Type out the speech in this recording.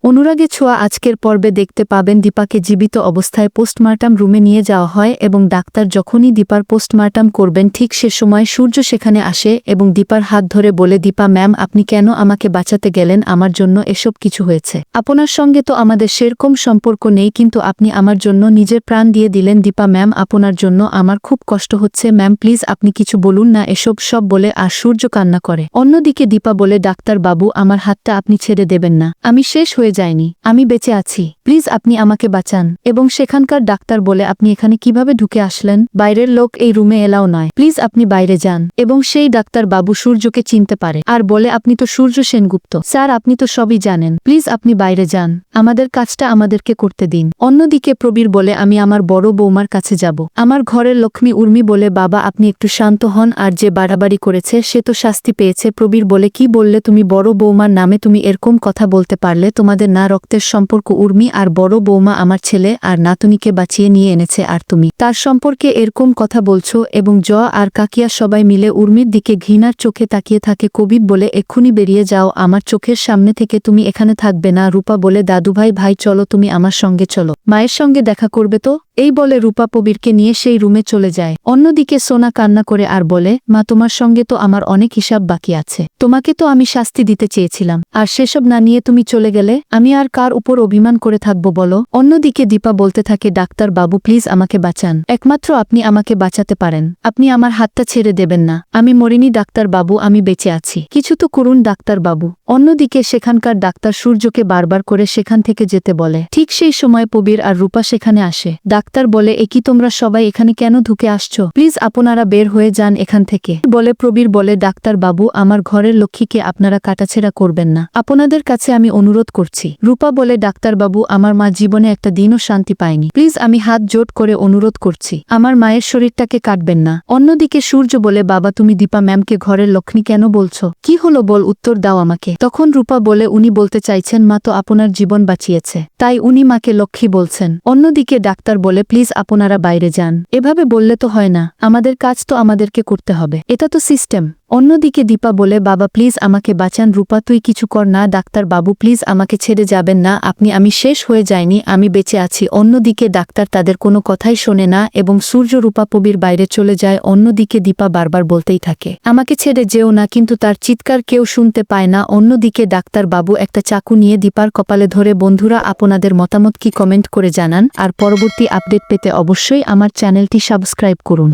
অনুরাগে ছোঁয়া আজকের পর্বে দেখতে পাবেন দীপাকে জীবিত অবস্থায় পোস্টমার্টাম রুমে নিয়ে যাওয়া হয় এবং ডাক্তার যখনই দীপার পোস্টমার্টাম করবেন ঠিক সে সময় সূর্য সেখানে আসে এবং দীপার হাত ধরে বলে, দীপা ম্যাম, আপনি কেন আমাকে বাঁচাতে গেলেন? আমার জন্য এসব কিছু হয়েছে। আপনার সঙ্গে তো আমাদের সেরকম সম্পর্ক নেই, কিন্তু আপনি আমার জন্য নিজের প্রাণ দিয়ে দিলেন। দীপা ম্যাম, আপনার জন্য আমার খুব কষ্ট হচ্ছে ম্যাম, প্লিজ আপনি কিছু বলুন না। এসব সব বলে আর সূর্য কান্না করে। অন্যদিকে দীপা বলে, ডাক্তার বাবু, আমার হাতটা আপনি ছেড়ে দেবেন না। আমি শেষ হয়ে যায়নি, আমি বেঁচে আছি, প্লিজ আপনি আমাকে বাঁচান। এবং সেখানকার ডাক্তার বলে, আপনি এখানে কিভাবে ঢুকে আসলেন? বাইরের লোক এই রুমে এলাও নয়, প্লিজ আপনি বাইরে যান। এবং সেই ডাক্তার বাবু সূর্যকে চিনতে পারে আর বলে, আপনি তো সূর্য সেনগুপ্ত স্যার, আপনি তো সবই জানেন, প্লিজ আপনি বাইরে যান, আমাদের কাজটা আমাদেরকে করতে দিন। অন্যদিকে প্রবীর বলে, আমি আমার বড় বৌমার কাছে যাব। আমার ঘরের লক্ষ্মী উর্মি বলে, বাবা আপনি একটু শান্ত হন, আর যে বাড়াবাড়ি করেছে সে তো শাস্তি পেয়েছে। প্রবীর বলে, কি বললে তুমি? বড় বৌমার নামে তুমি এরকম কথা বলতে পারলে? তোমাদের না রক্তের সম্পর্ক? উর্মি আর বড় বৌমা আমার ছেলে আর নাতনিকে বাঁচিয়ে নিয়ে এনেছে, আর তুমি তার সম্পর্কে এরকম কথা বলছো? এবং আর কাকিয়া সবাই মিলে উর্মির দিকে ঘৃণার চোখে তাকিয়ে থাকে। কবির বলে, এক্ষুনি বেরিয়ে যাও আমার চোখের সামনে থেকে, তুমি এখানে থাকবে না। রূপা বলে, দাদুভাই ভাই চলো, তুমি আমার সঙ্গে চলো, মায়ের সঙ্গে দেখা করবে তো। এই বলে রূপা প্রবীরকে নিয়ে সেই রুমে চলে যায়। অন্যদিকে সোনা কান্না করে আর বলে, মা তোমার সঙ্গে তো আমার অনেক হিসাব বাকি আছে, তোমাকে তো আমি শাস্তি দিতে চেয়েছিলাম, আর সেসব না নিয়ে তুমি চলে গেলে, আমি আর কার উপর অভিমান করে থাকবো বলো? অন্যদিকে দীপা বলতে থাকে, ডাক্তার বাবু প্লিজ আমাকে বাঁচান, একমাত্র আপনি আমাকে বাঁচাতে পারেন, আপনি আমার হাতটা ছেড়ে দেবেন না, আমি মরিনি ডাক্তার বাবু, আমি বেঁচে আছি, কিছু তো করুন ডাক্তার বাবু। অন্যদিকে সেখানকার ডাক্তার সূর্যকে বারবার করে সেখান থেকে যেতে বলে। ঠিক সেই সময় প্রবীর আর রূপা সেখানে আসে। ডাক্তার বলে, কি তোমরা সবাই এখানে কেন ঢুকে আসছো? প্লিজ আপনারা বের হয়ে যান এখান থেকে। বলে প্রবীর বলে, ডাক্তার বাবু, আমার ঘরের লক্ষ্মীকে আপনারা কাটাছেড়া করবেন না, আপনাদের কাছে আমি অনুরোধ করছি। রূপা বলে, ডাক্তার বাবু, আমার মা জীবনে একটা দিনও শান্তি পায়নি, প্লিজ আমি হাত জোট করে অনুরোধ করছি, আমার মায়ের শরীরটাকে কাটবেন না। অন্যদিকে সূর্য বলে, বাবা তুমি দীপা ম্যামকে ঘরের লক্ষ্মী কেন বলছো? কি হলো বল, উত্তর দাও আমাকে। তখন রূপা বলে, উনি বলতে চাইছেন মা তো আপনার জীবন বাঁচিয়েছে, তাই উনি মাকে লক্ষ্মী বলছেন। অন্যদিকে ডাক্তার বলে, প্লিজ আপনারা বাইরে যান, এভাবে বললে তো হয় না, আমাদের কাজ তো আমাদেরকে করতে হবে, এটা তো সিস্টেম। অন্যদিকে দীপা বলে, বাবা প্লিজ আমাকে বাঁচান। রূপা, তুই কিছু কর না, ডাক্তার বাবু প্লিজ আমাকে ছেড়ে যাবেন না আপনি, আমি শেষ হয়ে যাইনি, আমি বেঁচে আছি। অন্যদিকে ডাক্তার তাদের কোনো কথাই শোনে না এবং সূর্য রূপা প্রবীর বাইরে চলে যায়। অন্যদিকে দীপা বারবার বলতেই থাকে, আমাকে ছেড়ে যেও না, কিন্তু তার চিৎকার কেউ শুনতে পায় না। অন্যদিকে ডাক্তার বাবু একটা চাকু নিয়ে দীপার কপালে ধরে। বন্ধুরা, আপনাদের মতামত কি কমেন্ট করে জানান, আর পরবর্তী আপডেট পেতে অবশ্যই আমার চ্যানেলটি সাবস্ক্রাইব করুন।